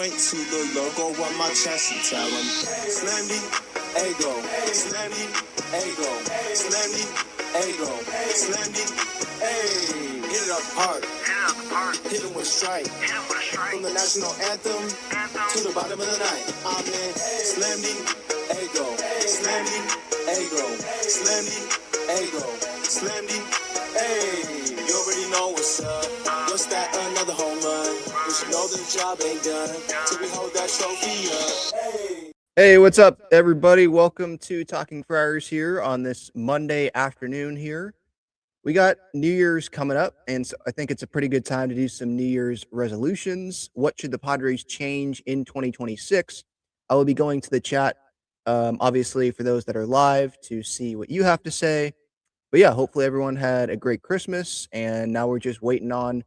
point to the logo on my chest and tell them, Slam me, ego, slam me, ego, slam me, ego, slam me, hey, hit it up hard, hit it with strike, from the national anthem to the bottom of the night. Amen. Slam me, ego, slam me, ego, slam me, ego, slam me, hey, you already know what's up. What's that? Another home run. We should know the job ain't done till we hold that trophy up. Hey, what's up, everybody? Welcome to Talking Friars here on this Monday afternoon here. We got New Year's coming up, and so I think it's a pretty good time to do some New Year's resolutions. What should the Padres change in 2026? I will be going to the chat, obviously, for those that are live to see what you have to say. But yeah, hopefully everyone had a great Christmas, and now we're just waiting on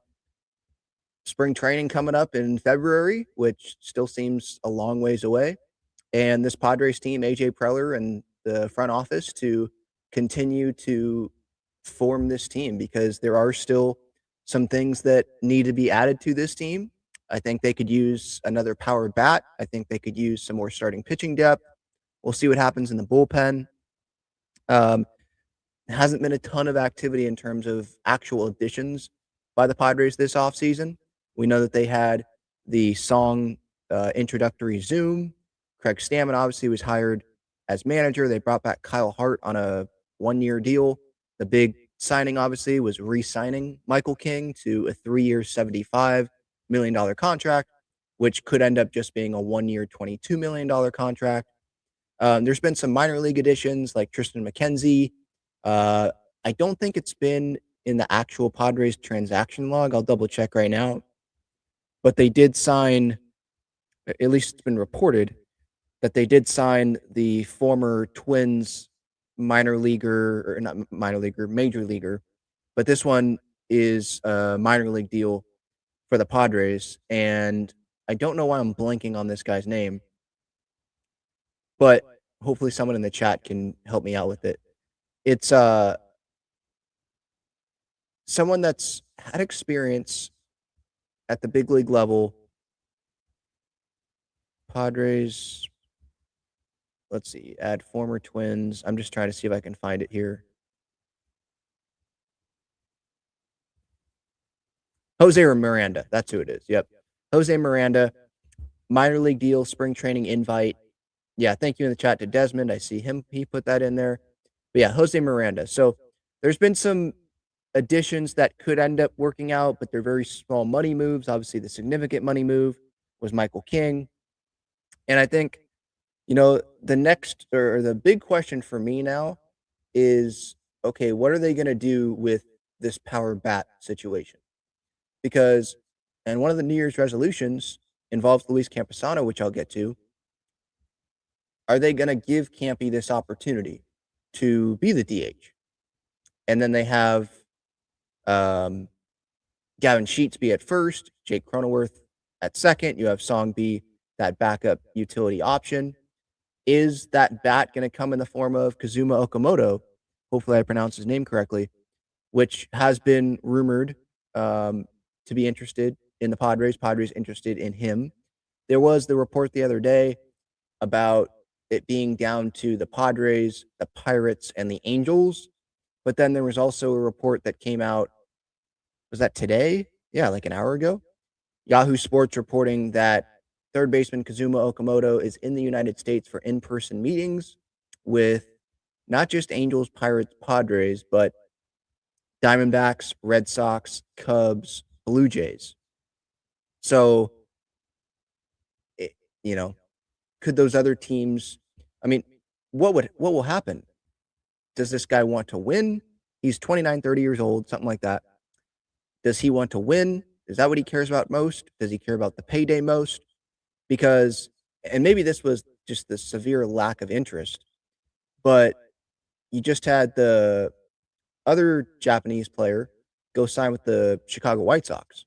spring training coming up in February, which still seems a long ways away. And this Padres team, AJ Preller and the front office to continue to form this team because there are still some things that need to be added to this team. I think they could use another power bat. I think they could use some more starting pitching depth. We'll see what happens in the bullpen. Hasn't been a ton of activity in terms of actual additions by the Padres this offseason. We know that they had the song introductory Zoom. Craig Stammen obviously was hired as manager. They brought back Kyle Hart on a one-year deal. The big signing, obviously, was re-signing Michael King to a 3-year, $75 million contract, which could end up just being a one-year, $22 million contract. There's been some minor league additions like Tristan McKenzie. I don't think it's been in the actual Padres transaction log. I'll double-check right now. But they did sign, at least it's been reported, that they did sign the former Twins minor leaguer, or not minor leaguer, major leaguer. But this one is a minor league deal for the Padres. And I don't know why I'm blanking on this guy's name, but hopefully someone in the chat can help me out with it. It's someone that's had experience at the big league level. Padres, let's see, add former Twins. I'm just trying to see if I can find it here. Jose Miranda, that's who it is. Yep. Jose Miranda, minor league deal, spring training invite. Yeah, thank you in the chat to Desmond. I see him. He put that in there. But yeah, Jose Miranda. So there's been some additions that could end up working out, but they're very small money moves. Obviously, the significant money move was Michael King. And I think, the next or the big question for me now is, okay, what are they going to do with this power bat situation? Because, and one of the New Year's resolutions involves Luis Campasano, which I'll get to. Are they going to give Campy this opportunity to be the DH? And then they have Gavin Sheets be at first, Jake Cronenworth at second. You have Song be that backup utility option. Is that bat going to come in the form of Kazuma Okamoto? Hopefully I pronounced his name correctly, which has been rumored to be interested in the Padres. Padres interested in him. There was the report the other day about it being down to the Padres, the Pirates, and the Angels. But then there was also a report that came out, was that today? Yeah, like an hour ago. Yahoo Sports reporting that third baseman Kazuma Okamoto is in the United States for in-person meetings with not just Angels, Pirates, Padres, but Diamondbacks, Red Sox, Cubs, Blue Jays. So, could those other teams, what will happen? Does this guy want to win? He's 29, 30 years old, something like that. Does he want to win? Is that what he cares about most? Does he care about the payday most? Because, and maybe this was just the severe lack of interest, but you just had the other Japanese player go sign with the Chicago White Sox.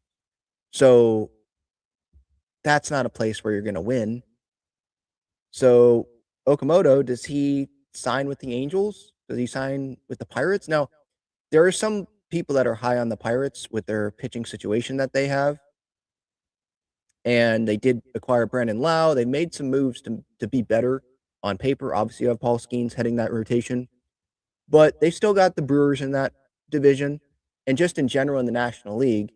So that's not a place where you're going to win. So Okamoto, does he sign with the Angels? Does he sign with the Pirates? Now, there are some people that are high on the Pirates with their pitching situation that they have. and they did acquire Brandon Lau. They made some moves to be better on paper. Obviously, you have Paul Skeens heading that rotation, but they still got the Brewers in that division. And just in general in the National League,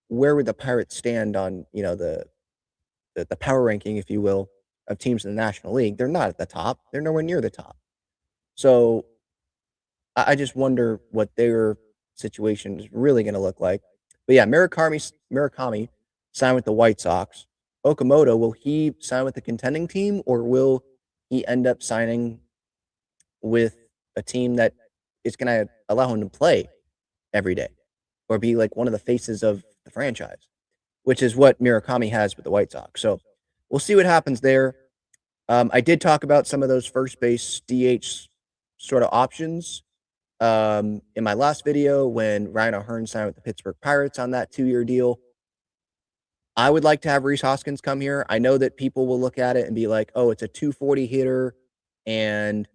where would the Pirates stand on the power ranking, if you will, of teams in the National League? They're not at the top. They're nowhere near the top. So I just wonder what their situation is really going to look like. But yeah, Murakami signed with the White Sox. Okamoto, will he sign with the contending team, or will he end up signing with a team that is going to allow him to play every day or be like one of the faces of the franchise, which is what Murakami has with the White Sox. So we'll see what happens there. I did talk about some of those first base DH sort of options in my last video when Ryan O'Hearn signed with the Pittsburgh Pirates on that 2-year deal. I would like to have Rhys Hoskins come here. I know that people will look at it and be like, oh, it's a 240 hitter, and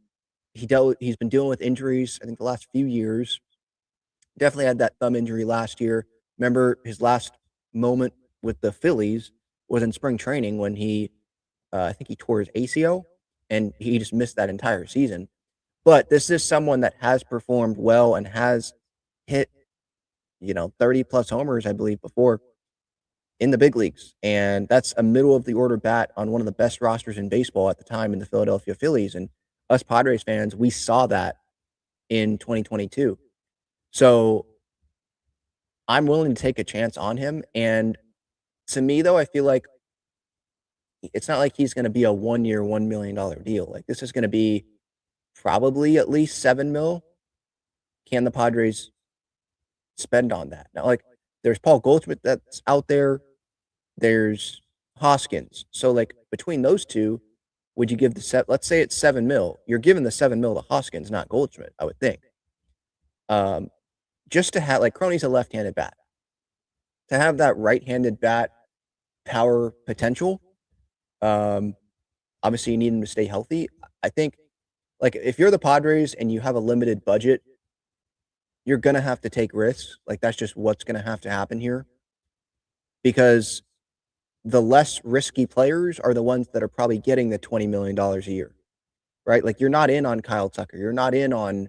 he's been dealing with injuries, I think, the last few years. Definitely had that thumb injury last year. Remember, his last moment with the Phillies was in spring training when I think he tore his ACL, and he just missed that entire season. But this is someone that has performed well and has hit, 30 plus homers, I believe, before in the big leagues. And that's a middle of the order bat on one of the best rosters in baseball at the time in the Philadelphia Phillies. And us Padres fans, we saw that in 2022. So I'm willing to take a chance on him. And to me, though, I feel like it's not like he's going to be a 1-year, $1 million deal. Like, this is going to be probably at least $7 million. Can the Padres spend on that? Now, like, there's Paul Goldschmidt that's out there. There's Hoskins. So, like, between those two, would you give let's say it's $7 million. You're giving the $7 million to Hoskins, not Goldschmidt, I would think. Just to have, like, Crony's a left-handed bat. To have that right-handed bat power potential, obviously you need him to stay healthy. I think, like, if you're the Padres and you have a limited budget, you're going to have to take risks. Like, that's just what's going to have to happen here. Because the less risky players are the ones that are probably getting the $20 million a year, right? Like, you're not in on Kyle Tucker. You're not in on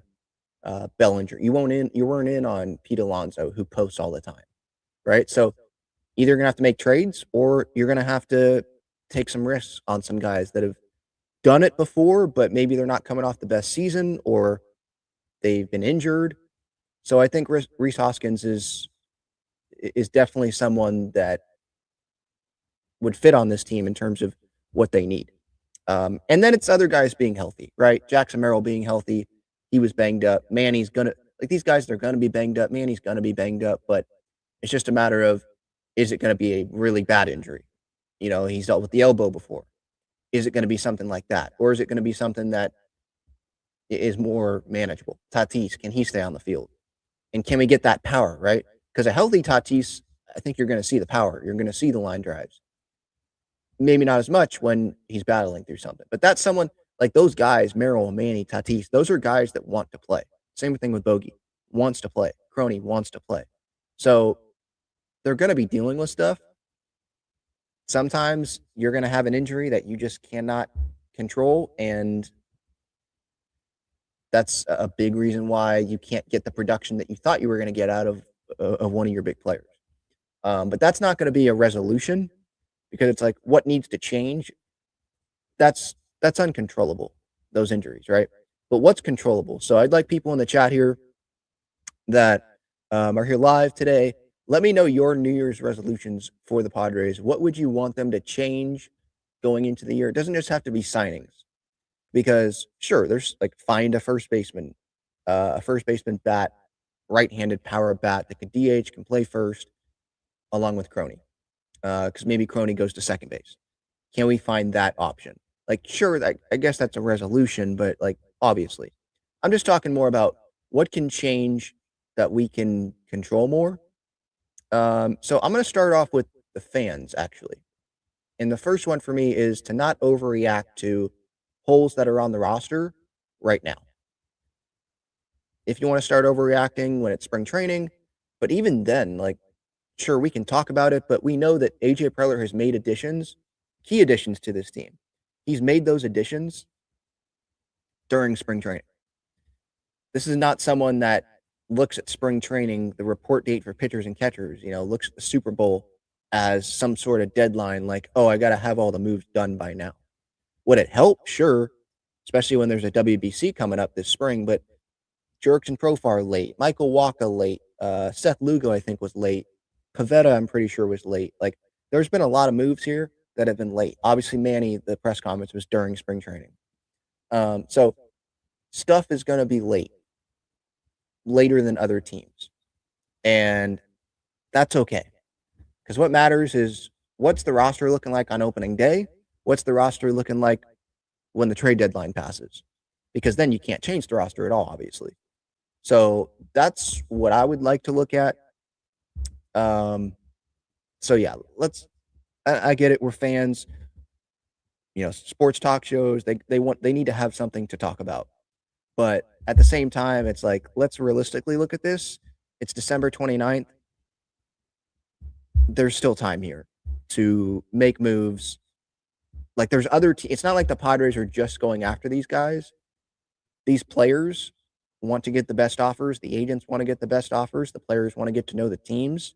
Bellinger. You weren't in on Pete Alonso, who posts all the time, right? So either you're going to have to make trades, or you're going to have to take some risks on some guys that have done it before, but maybe they're not coming off the best season, or they've been injured. So I think Rhys Hoskins is definitely someone that would fit on this team in terms of what they need. And then it's other guys being healthy, right? Jackson Merrill being healthy. He was banged up. Manny's these guys, they're going to be banged up. Manny's going to be banged up, but it's just a matter of, is it going to be a really bad injury? He's dealt with the elbow before. Is it going to be something like that? Or is it going to be something that is more manageable? Tatis, can he stay on the field? And can we get that power, right? Because a healthy Tatis, I think you're going to see the power. You're going to see the line drives. Maybe not as much when he's battling through something. But that's someone like those guys, Merrill, Manny, Tatis, those are guys that want to play. Same thing with Bogey. Wants to play. Crony wants to play. So they're going to be dealing with stuff. Sometimes you're going to have an injury that you just cannot control, and that's a big reason why you can't get the production that you thought you were going to get out of one of your big players. But that's not going to be a resolution, because it's like, what needs to change? That's uncontrollable, those injuries, right? But what's controllable? So I'd like people in the chat here that are here live today. Let me know your New Year's resolutions for the Padres. What would you want them to change going into the year? It doesn't just have to be signings, because sure, there's like, find a first baseman bat, right-handed power bat that can DH, can play first, along with Crony, because maybe Crony goes to second base. Can we find that option? Like, sure, I guess that's a resolution, but like, obviously, I'm just talking more about what can change that we can control more. So I'm going to start off with the fans, actually. And the first one for me is to not overreact to holes that are on the roster right now. If you want to start overreacting when it's spring training, but even then, like, sure, we can talk about it, but we know that AJ Preller has made key additions to this team. He's made those additions during spring training. This is not someone that looks at spring training, the report date for pitchers and catchers, looks at the Super Bowl as some sort of deadline, like, oh, I got to have all the moves done by now. Would it help? Sure, especially when there's a WBC coming up this spring, but Jurickson Profar late, Michael Wacha late, Seth Lugo, I think, was late. Pavetta, I'm pretty sure, was late. Like, there's been a lot of moves here that have been late. Obviously, Manny, the press conference was during spring training. So stuff is going to be later than other teams. And that's okay. Because what matters is what's the roster looking like on opening day? What's the roster looking like when the trade deadline passes? Because then you can't change the roster at all, obviously. So that's what I would like to look at. So yeah, I get it. We're fans. Sports talk shows, they need to have something to talk about. But at the same time, it's like, let's realistically look at this. It's December 29th. There's still time here to make moves. Like, there's other it's not like the Padres are just going after these guys. These players want to get the best offers. The agents want to get the best offers. The players want to get to know the teams,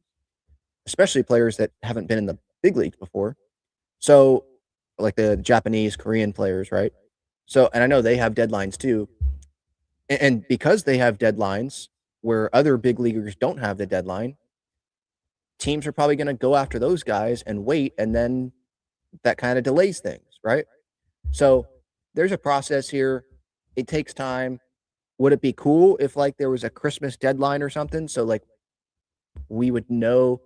especially players that haven't been in the big leagues before. So, like the Japanese, Korean players, right? So, and I know they have deadlines too. And because they have deadlines where other big leaguers don't have the deadline, teams are probably going to go after those guys and wait, and then that kind of delays things, right? So there's a process here. It takes time. Would it be cool if, like, there was a Christmas deadline or something? So, like, we would know,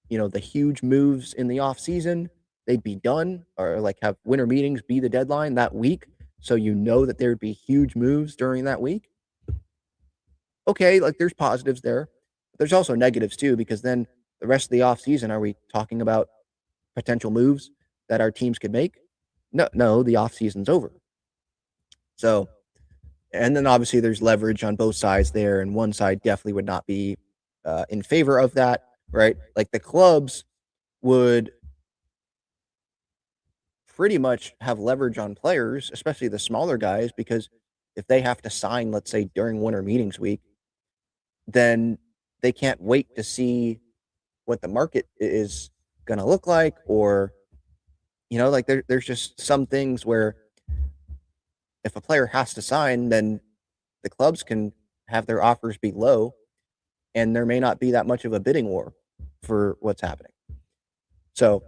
the huge moves in the off season, they'd be done, or like have winter meetings be the deadline that week. So that there'd be huge moves during that week. Okay, like, there's positives there. But there's also negatives too, because then the rest of the offseason, are we talking about potential moves that our teams could make? No, the offseason's over. So, and then obviously there's leverage on both sides there, and one side definitely would not be in favor of that, right? Like, the clubs would pretty much have leverage on players, especially the smaller guys, because if they have to sign, let's say, during winter meetings week, then they can't wait to see what the market is going to look like, or, like, there's just some things where if a player has to sign, then the clubs can have their offers be low, and there may not be that much of a bidding war for what's happening. So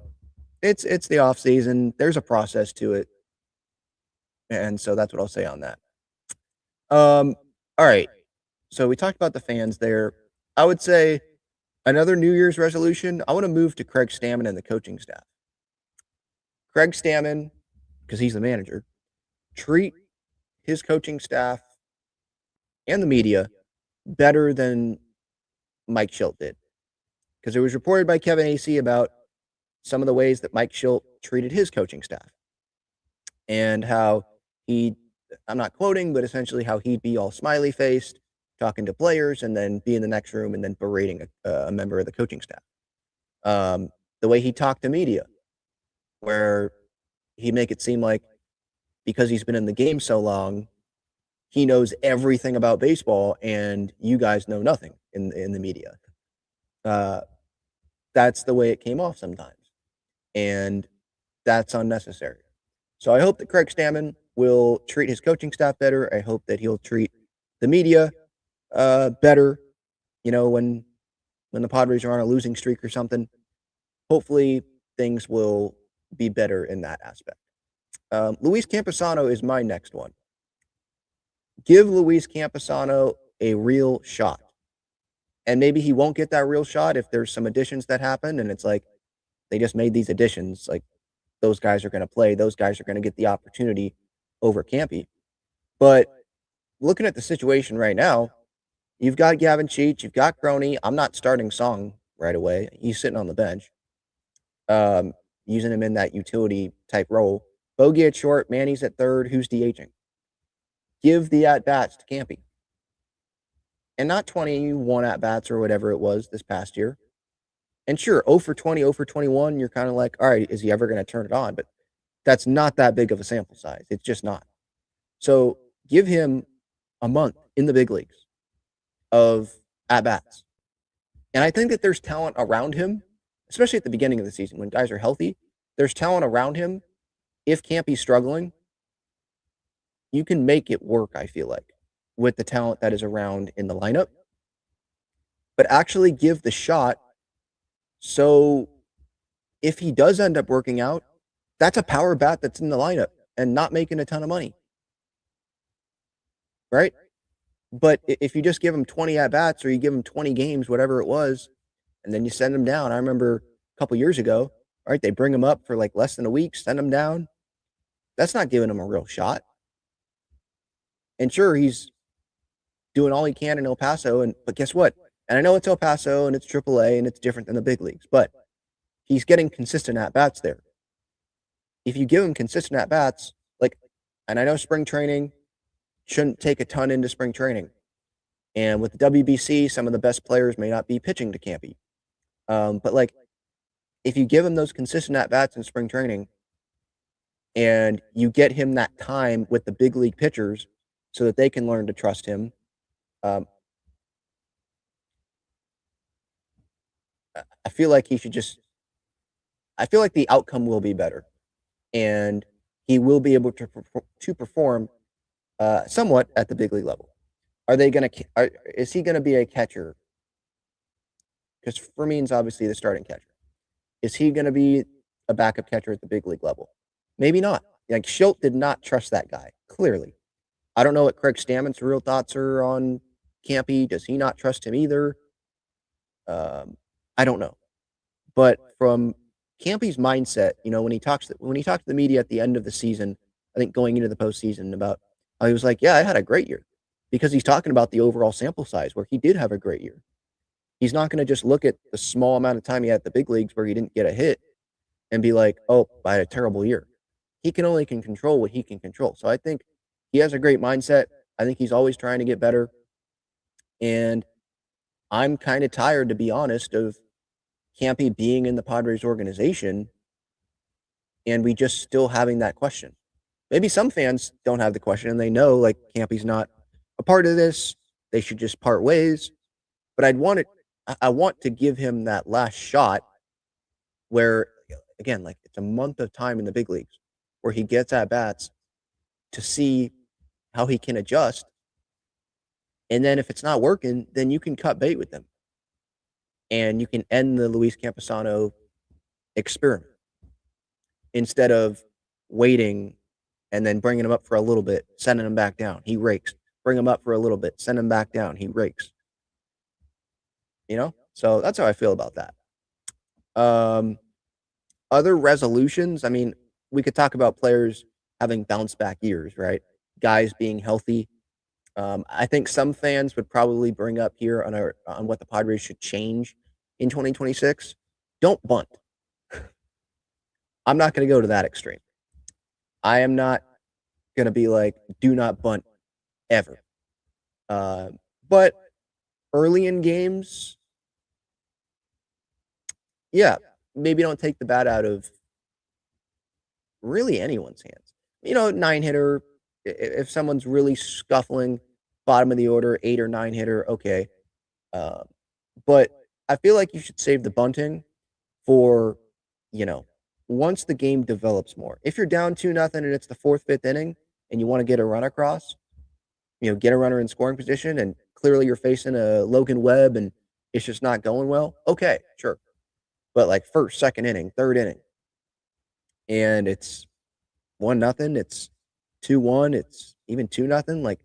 it's the off season. There's a process to it. And so that's what I'll say on that. All right. So we talked about the fans there. I would say another New Year's resolution, I want to move to Craig Stammen and the coaching staff. Craig Stammen, because he's the manager, treat his coaching staff and the media better than Mike Schilt did. Because it was reported by Kevin Acee about some of the ways that Mike Schilt treated his coaching staff, and how I'm not quoting, but essentially how he'd be all smiley faced talking to players and then be in the next room and then berating a member of the coaching staff. The way he talked to media, where he'd make it seem like because he's been in the game so long, he knows everything about baseball and you guys know nothing in the media. That's the way it came off sometimes. And that's unnecessary. So I hope that Craig Stammen will treat his coaching staff better. I hope that he'll treat the media better, when the Padres are on a losing streak or something. Hopefully things will be better in that aspect. Luis Campasano is my next one. Give Luis Campasano a real shot. And maybe he won't get that real shot if there's some additions that happen and it's like they just made these additions. Like, those guys are going to play. Those guys are going to get the opportunity over Campy. But looking at the situation right now, you've got Gavin Cheech, you've got Crony. I'm not starting Song right away. He's sitting on the bench, using him in that utility type role. Bogey at short, Manny's at third. Who's DHing? Give the at-bats to Campy. And not 21 at-bats or whatever it was this past year. And sure, 0 for 20, 0 for 21, you're kind of like, all right, is he ever going to turn it on? But that's not that big of a sample size. It's just not. So give him a month in the big leagues of at-bats. And I think that there's talent around him, especially at the beginning of the season when guys are healthy. There's talent around him. If Campy's struggling, you can make it work, I feel like, with the talent that is around in the lineup. But actually give the shot so if he does end up working out, that's a power bat that's in the lineup and not making a ton of money. Right? But if you just give him 20 at-bats or you give him 20 games, whatever it was, and then you send him down. I remember a couple years ago, right, they bring him up for like less than a week, send him down. That's not giving him a real shot. And sure, he's doing all he can in El Paso, but guess what? And I know it's El Paso and it's AAA and it's different than the big leagues, but he's getting consistent at-bats there. If you give him consistent at-bats, like, and I know spring training shouldn't take a ton into spring training. And with the WBC, some of the best players may not be pitching to Campy. But like, if you give him those consistent at-bats in spring training and you get him that time with the big league pitchers so that they can learn to trust him, I feel like he should just, I feel like the outcome will be better and he will be able to perform somewhat at the big league level. Is he going to be a catcher? Because Fermin's obviously the starting catcher. Is he going to be a backup catcher at the big league level? Maybe not. Like Schilt did not trust that guy, clearly. I don't know what Craig Stammen's real thoughts are on Campy. Does he not trust him either? I don't know. But from Campy's mindset, when he talked to the media at the end of the season, I think going into the postseason about how he was like, yeah, I had a great year. Because he's talking about the overall sample size where he did have a great year. He's not going to just look at the small amount of time he had at the big leagues where he didn't get a hit and be like, oh, I had a terrible year. He can only control what he can control. So I think he has a great mindset. I think he's always trying to get better. And I'm kind of tired, to be honest, of Campy being in the Padres organization and we just still having that question. Maybe some fans don't have the question and they know like Campy's not a part of this. They should just part ways. But I want to give him that last shot where, again, like it's a month of time in the big leagues where he gets at bats to see how he can adjust. And then if it's not working, then you can cut bait with them. And you can end the Luis Campasano experiment instead of waiting and then bringing him up for a little bit, sending him back down. He rakes. Bring him up for a little bit, send him back down. He rakes. So that's how I feel about that. Other resolutions, I mean, we could talk about players having bounce back years, right? Guys being healthy. I think some fans would probably bring up here on what the Padres should change in 2026. Don't bunt. I'm not going to go to that extreme. I am not going to be like, do not bunt ever. But early in games, yeah, maybe don't take the bat out of really anyone's hands. 9-hitter, if someone's really scuffling, bottom of the order, 8 or 9-hitter, okay. But I feel like you should save the bunting for, once the game develops more. If you're down 2-0 and it's the 4th, 5th inning and you want to get a run across, get a runner in scoring position and clearly you're facing a Logan Webb and it's just not going well, okay, sure. But like 1st, 2nd inning, 3rd inning, and it's 1-0, it's 2-1, it's even 2-0. Like,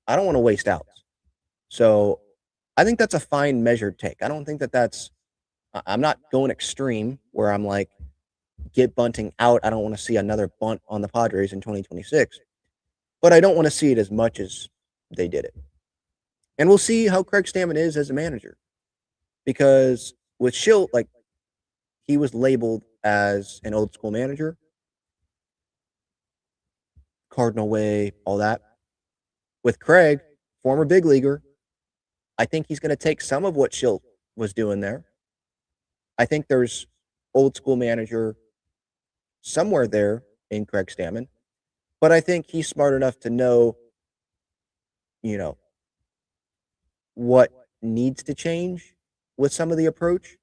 I don't want to waste outs. So I think that's a fine measured take. I don't think I'm not going extreme where I'm like, get bunting out. I don't want to see another bunt on the Padres in 2026. But I don't want to see it as much as they did it. And we'll see how Craig Stammen is as a manager. Because with Schilt, like, he was labeled as an old school manager. Cardinal way, all that. With Craig, former big leaguer, I think he's going to take some of what Schilt was doing there I think there's old school manager somewhere there in Craig Stammen, but I think he's smart enough to know, you know, what needs to change with some of the approach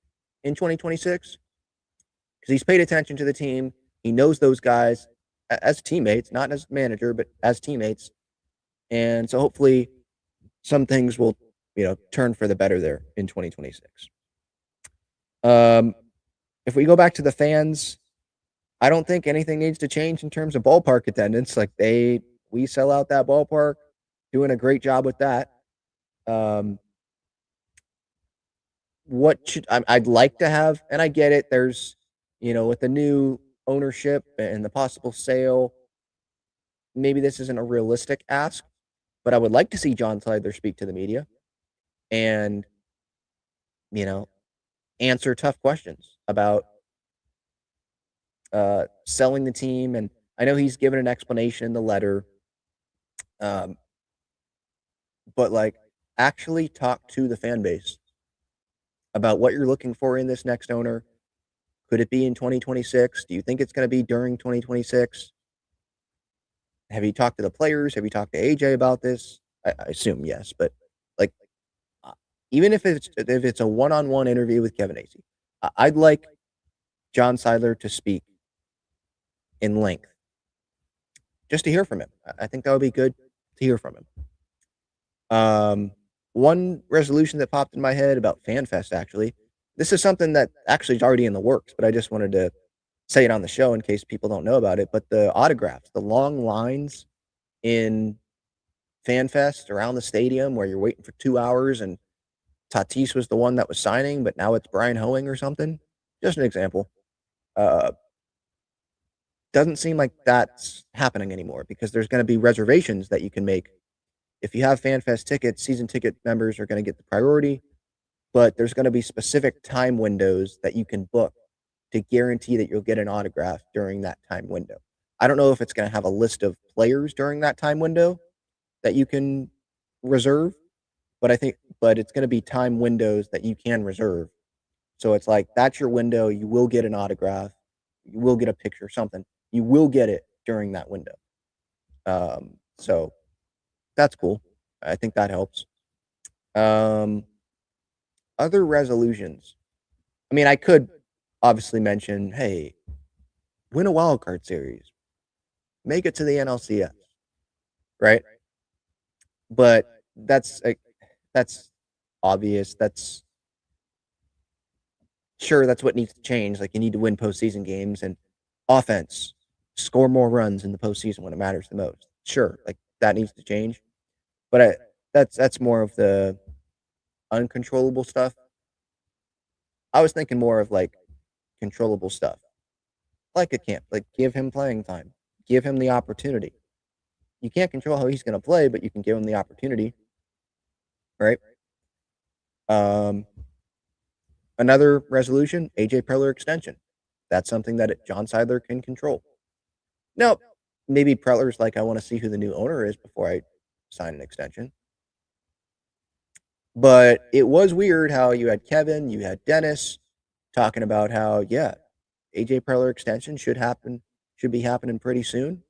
in 2026 because he's paid attention to the team. He knows those guys as teammates, not as manager, but as teammates. And so hopefully some things will, turn for the better there in 2026. If we go back to the fans, I don't think anything needs to change in terms of ballpark attendance. Like we sell out that ballpark, doing a great job with that. I'd like to have, and I get it. There's, with the new ownership and the possible sale, maybe this isn't a realistic ask, but I would like to see John Seidler speak to the media and, answer tough questions about selling the team. And I know he's given an explanation in the letter, but like actually talk to the fan base about what you're looking for in this next owner. Could it be in 2026? Do you think it's going to be during 2026? Have you talked to the players? Have you talked to AJ about this? I assume yes, but like, even if it's a one-on-one interview with Kevin Acee, I'd like John Seidler to speak in length just to hear from him. I think that would be good to hear from him. One resolution that popped in my head about FanFest, actually, this is something that actually is already in the works, but I just wanted to say it on the show in case people don't know about it. But the autographs, the long lines in FanFest around the stadium where you're waiting for 2 hours and Tatis was the one that was signing, but now it's Brian Hoeing or something. Just an example. Doesn't seem like that's happening anymore because there's going to be reservations that you can make. If you have FanFest tickets, season ticket members are going to get the priority, but there's going to be specific time windows that you can book to guarantee that you'll get an autograph during that time window. I don't know if it's going to have a list of players during that time window that you can reserve, but it's going to be time windows that you can reserve. So it's like, that's your window. You will get an autograph. You will get a picture, something. You will get it during that window. So that's cool. I think that helps. Other resolutions. I mean, I could obviously mention, hey, win a wild card series, make it to the NLCS, right? But that's obvious. That's what needs to change. Like, you need to win postseason games and offense, score more runs in the postseason when it matters the most. Sure, like that needs to change. But that's more of the uncontrollable stuff. I was thinking more of like controllable stuff, like a camp, like give him playing time, give him the opportunity. You can't control how he's going to play, but you can give him the opportunity, right? Another resolution, AJ Preller extension. That's something that John Seidler can control. Now, maybe Preller's like, I want to see who the new owner is before I sign an extension. But it was weird how you had Kevin, you had Dennis talking about how, yeah, AJ Preller extension should be happening pretty soon.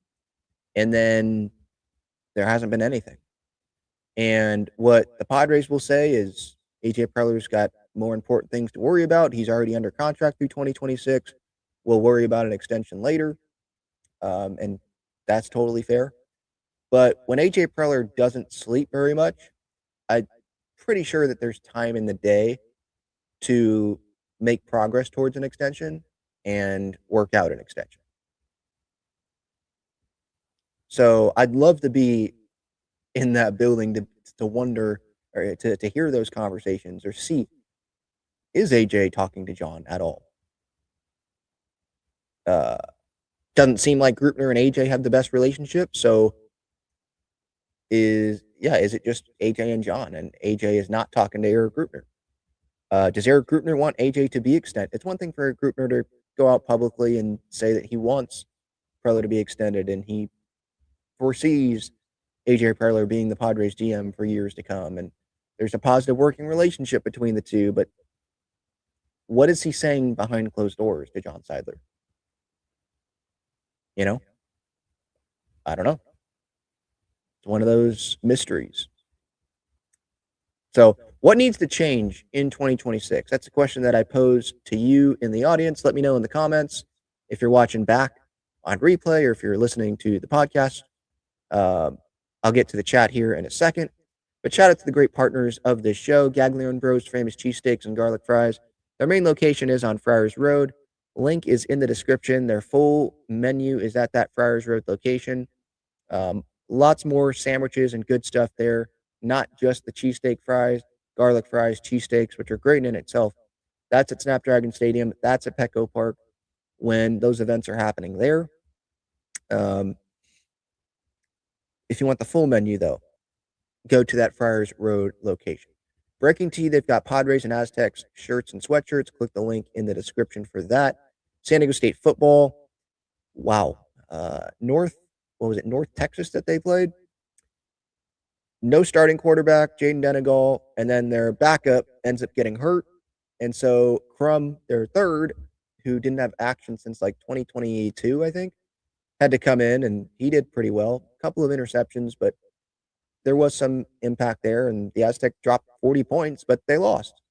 And then there hasn't been anything. And what the Padres will say is AJ Preller's got more important things to worry about. He's already under contract through 2026. We'll worry about an extension later. And that's totally fair. But when AJ Preller doesn't sleep very much, I'm pretty sure that there's time in the day to make progress towards an extension and work out an extension. So I'd love to be in that building to wonder or to hear those conversations or see, is AJ talking to John at all? Doesn't seem like Greupner and AJ have the best relationship. So is it just AJ and John, and AJ is not talking to Eric Greupner? Does Eric Greupner want AJ to be extended? It's one thing for Eric Greupner to go out publicly and say that he wants Preller to be extended, and he foresees AJ Preller being the Padres GM for years to come, and there's a positive working relationship between the two. But what is he saying behind closed doors to John Seidler? You know, I don't know. It's one of those mysteries. So, what needs to change in 2026? That's a question that I pose to you in the audience. Let me know in the comments if you're watching back on replay or if you're listening to the podcast. Um, I'll get to the chat here in a second. But shout out to the great partners of this show, Gaglione Bros, famous cheesesteaks and garlic fries. Their main location is on Friars Road. Link is in the description. Their full menu is at that Friars Road location. Lots more sandwiches and good stuff there. Not just the cheesesteak fries, garlic fries, cheesesteaks, which are great in itself. That's at Snapdragon Stadium. That's at Petco Park when those events are happening there. If you want the full menu, though, go to that Friars Road location. Breaking Tea, they've got Padres and Aztecs shirts and sweatshirts. Click the link in the description for that. San Diego State football. Wow. North Texas that they played? No starting quarterback, Jaden Denegal, and then their backup ends up getting hurt. And so Crum, their third, who didn't have action since like 2022, I think, had to come in, and he did pretty well. A couple of interceptions, but there was some impact there, and the Aztecs dropped 40 points, but they lost.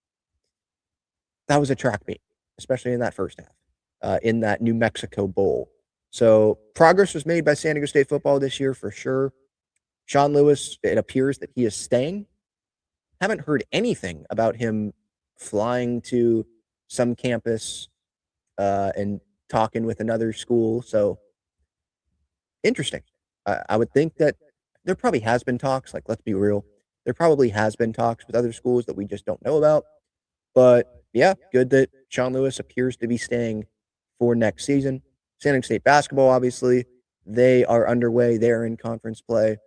That was a track meet, especially in that first half, in that New Mexico Bowl. So progress was made by San Diego State football this year for sure. Sean Lewis, it appears that he is staying. Haven't heard anything about him flying to some campus and talking with another school. So interesting. I would think that there probably has been talks. Like, let's be real. There probably has been talks with other schools that we just don't know about. But yeah, good that Sean Lewis appears to be staying for next season. San Diego State basketball, obviously, they are underway. They're in conference play.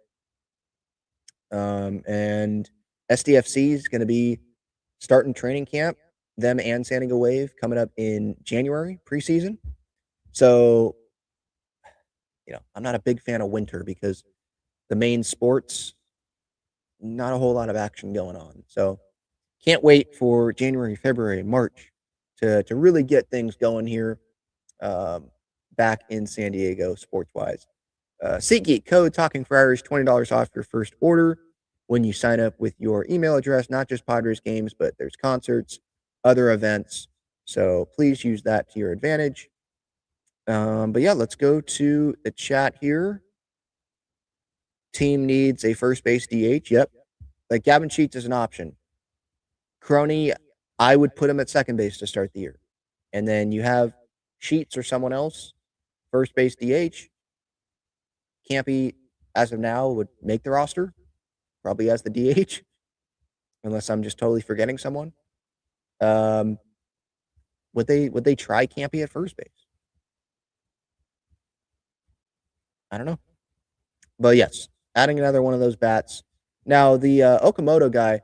And SDFC is going to be starting training camp, them and San Diego Wave coming up in January preseason. So, I'm not a big fan of winter because the main sports, not a whole lot of action going on. So can't wait for January, February, March to really get things going here back in San Diego sports-wise. SeatGeek code Talking Friars, $20 off your first order when you sign up with your email address, not just Padres games, but there's concerts, other events. So please use that to your advantage. But yeah, let's go to the chat here. Team needs a first base DH. Yep. Like Gavin Sheets is an option. Crony, I would put him at second base to start the year. And then you have Sheets or someone else, first base DH. Campy, as of now, would make the roster, probably as the DH, unless I'm just totally forgetting someone. Would they try Campy at first base? I don't know. But yes, adding another one of those bats. Now, the Okamoto guy,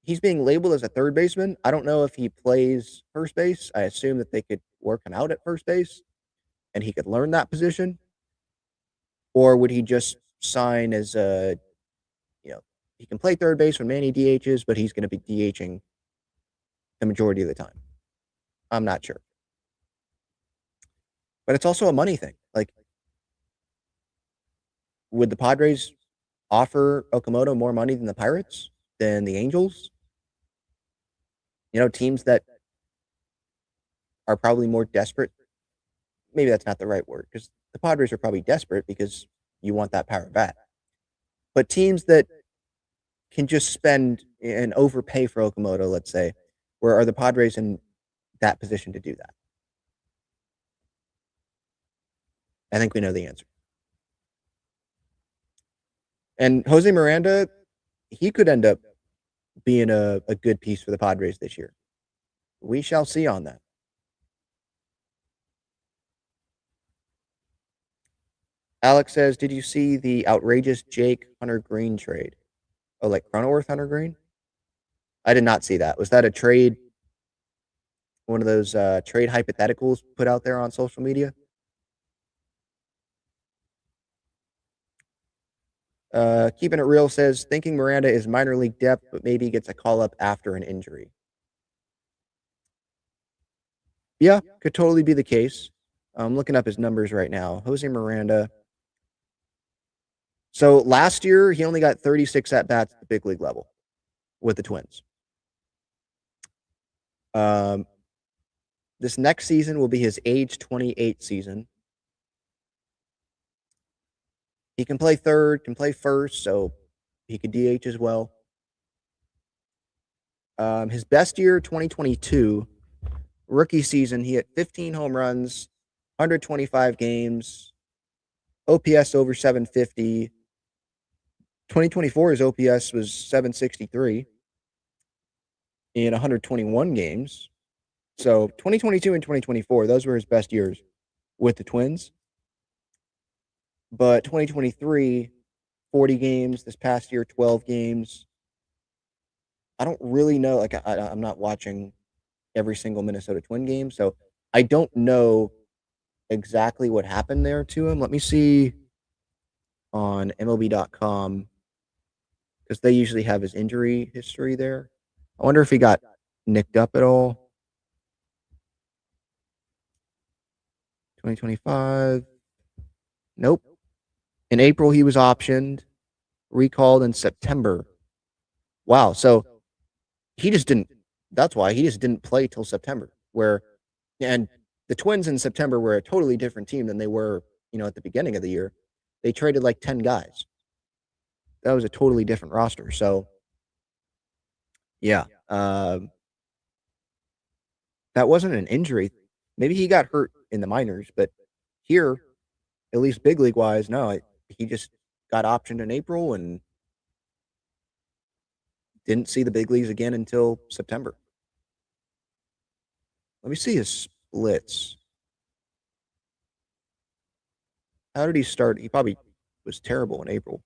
he's being labeled as a third baseman. I don't know if he plays first base. I assume that they could work him out at first base and he could learn that position. Or would he just sign as he can play third base when Manny DHs, but he's going to be DHing the majority of the time. I'm not sure. But it's also a money thing. Like, would the Padres offer Okamoto more money than the Pirates, than the Angels? Teams that are probably more desperate. Maybe that's not the right word, because the Padres are probably desperate because you want that power bat. But teams that can just spend and overpay for Okamoto, let's say, where are the Padres in that position to do that? I think we know the answer. And Jose Miranda, he could end up being a good piece for the Padres this year. We shall see on that. Alex says, did you see the outrageous Jake Hunter Green trade? Oh, like Cronenworth Hunter Green? I did not see that. Was that a trade? One of those trade hypotheticals put out there on social media? Keeping It Real says, thinking Miranda is minor league depth, but maybe gets a call up after an injury. Yeah, could totally be the case. I'm looking up his numbers right now. Jose Miranda. So last year, he only got 36 at bats at the big league level with the Twins. This next season will be his age 28 season. He can play third, can play first, so he could DH as well. His best year, 2022, rookie season, he hit 15 home runs, 125 games, OPS over 750. 2024, his OPS was 763 in 121 games. So 2022 and 2024, those were his best years with the Twins. But 2023, 40 games. This past year, 12 games. I don't really know. Like, I'm not watching every single Minnesota Twin game, so I don't know exactly what happened there to him. Let me see on MLB.com because they usually have his injury history there. I wonder if he got nicked up at all. 2025. Nope. In April, he was optioned, recalled in September. Wow. So he just didn't. That's why he just didn't play till September. And the Twins in September were a totally different team than they were, at the beginning of the year. They traded like 10 guys. That was a totally different roster. So, yeah, that wasn't an injury. Maybe he got hurt in the minors, but here, at least big league wise, no, he just got optioned in April and didn't see the big leagues again until September. Let me see his splits. How did he start? He probably was terrible in April.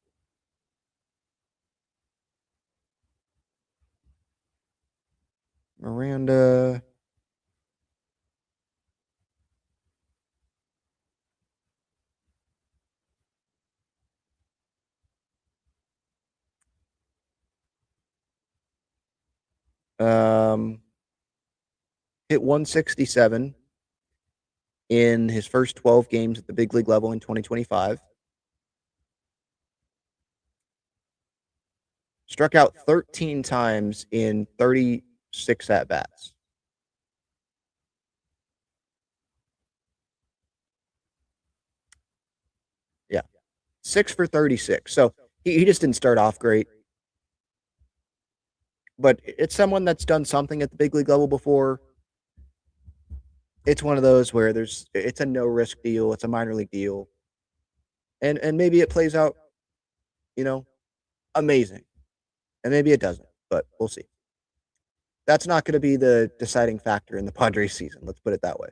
Miranda. Hit 167 in his first 12 games at the big league level in 2025. Struck out 13 times in 36 at bats. Yeah. 6 for 36. So he just didn't start off great. But it's someone that's done something at the big league level before. It's one of those where it's a no risk deal, it's a minor league deal. And maybe it plays out, amazing. And maybe it doesn't, but we'll see. That's not going to be the deciding factor in the Padres season. Let's put it that way.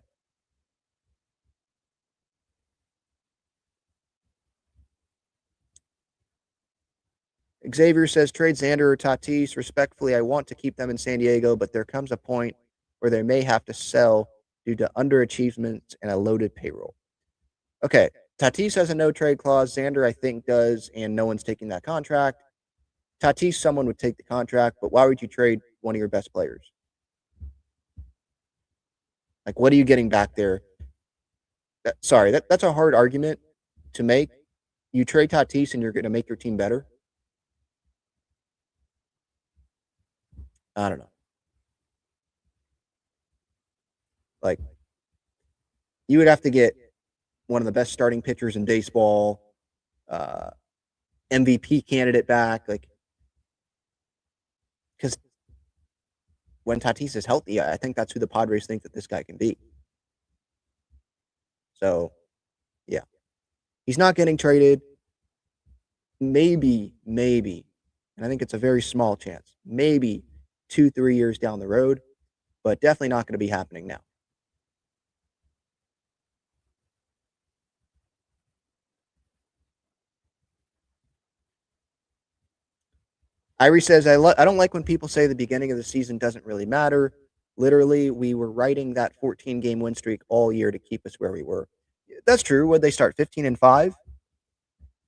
Xavier says, trade Xander or Tatis. Respectfully, I want to keep them in San Diego, but there comes a point where they may have to sell due to underachievements and a loaded payroll. Okay, Tatis has a no-trade clause. Xander, I think, does, and no one's taking that contract. Tatis, someone would take the contract, but why would you trade one of your best players? Like, what are you getting back there? That's a hard argument to make. You trade Tatis and you're going to make your team better. I don't know. Like, you would have to get one of the best starting pitchers in baseball, MVP candidate back, because when Tatis is healthy, I think that's who the Padres think that this guy can be. So, yeah. He's not getting traded. Maybe, and I think it's a very small chance, maybe 2-3 years down the road, but definitely not going to be happening now. Irie says, I don't like when people say the beginning of the season doesn't really matter. Literally, we were riding that 14-game win streak all year to keep us where we were. That's true. Would they start 15-5?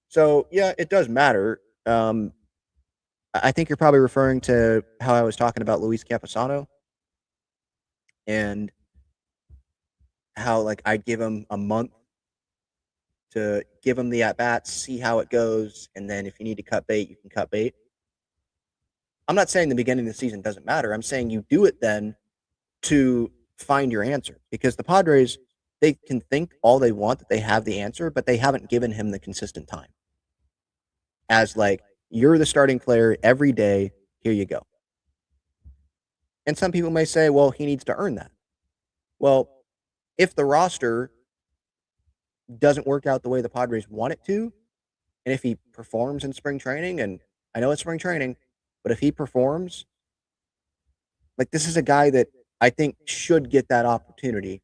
So, yeah, it does matter. I think you're probably referring to how I was talking about Luis Campasano. And how like I'd give him a month to give him the at bats, see how it goes, and then if you need to cut bait, you can cut bait. I'm not saying the beginning of the season doesn't matter. I'm saying you do it then to find your answer, because the Padres, they can think all they want that they have the answer, but they haven't given him the consistent time. As like, you're the starting player every day, here you go. And some people may say, well, he needs to earn that. Well, if the roster doesn't work out the way the Padres want it to, and if he performs in spring training, and I know it's spring training, but if he performs, like, this is a guy that I think should get that opportunity.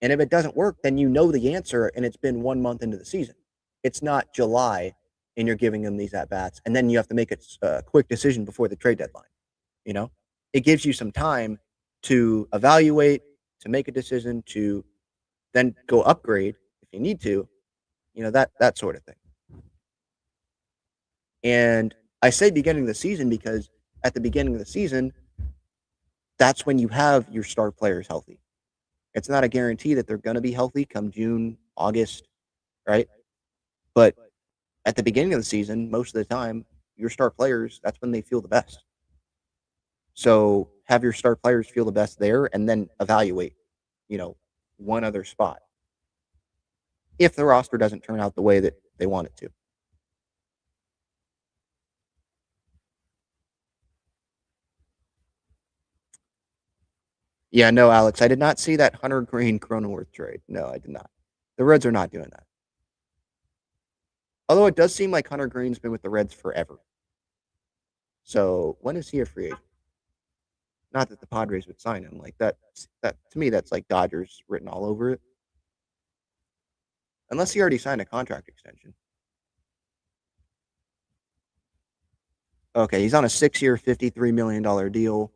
And if it doesn't work, then you know the answer, and it's been 1 month into the season. It's not July, and you're giving him these at-bats, and then you have to make a quick decision before the trade deadline. You know? It gives you some time to evaluate, to make a decision, to then go upgrade if you need to, that sort of thing. And I say beginning of the season because at the beginning of the season, that's when you have your star players healthy. It's not a guarantee that they're going to be healthy come June, August, right? But at the beginning of the season, most of the time, your star players, that's when they feel the best. So have your star players feel the best there, and then evaluate, one other spot if the roster doesn't turn out the way that they want it to. Yeah, no, Alex, I did not see that Hunter Green Cronenworth trade. No, I did not. The Reds are not doing that. Although it does seem like Hunter Green's been with the Reds forever. So when is he a free agent? Not that the Padres would sign him. Like that to me, that's like Dodgers written all over it. Unless he already signed a contract extension. Okay, he's on a 6-year, $53 million deal.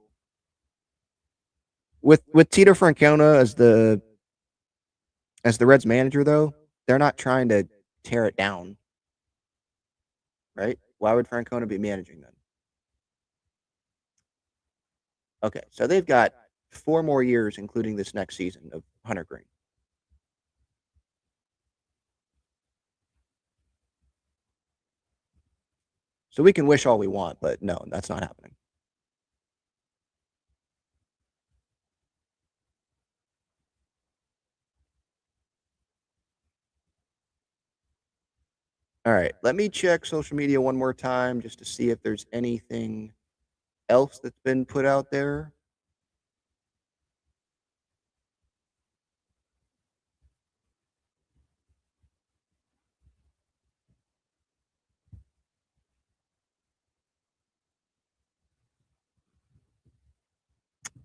With Tito Francona as the Reds manager, though, they're not trying to tear it down. Right? Why would Francona be managing then? Okay, so they've got 4 more years, including this next season, of Hunter Green. So we can wish all we want, but no, that's not happening. All right, let me check social media one more time just to see if there's anything else that's been put out there.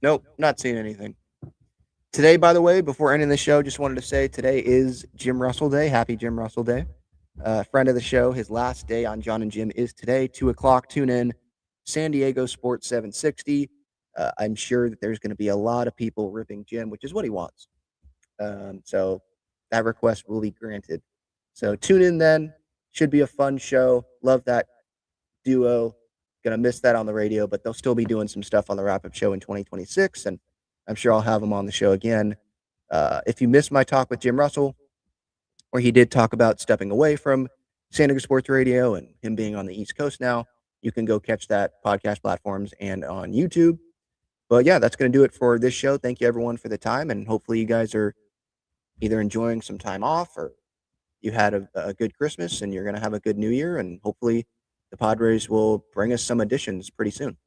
Nope, not seeing anything. Today, by the way, before ending the show, just wanted to say today is Jim Russell Day. Happy Jim Russell Day. Friend of the show, his last day on John and Jim is today, 2 o'clock. Tune in, San Diego Sports 760. I'm sure that there's going to be a lot of people ripping Jim, which is what he wants. So that request will be granted. So tune in then. Should be a fun show. Love that duo. Gonna miss that on the radio, but they'll still be doing some stuff on the wrap-up show in 2026, and I'm sure I'll have them on the show again. If you missed my talk with Jim Russell, where he did talk about stepping away from San Diego Sports Radio and him being on the East Coast now, you can go catch that podcast platforms and on YouTube. But yeah, that's going to do it for this show. Thank you everyone for the time, and hopefully you guys are either enjoying some time off or you had a good Christmas and you're going to have a good New Year, and hopefully the Padres will bring us some additions pretty soon.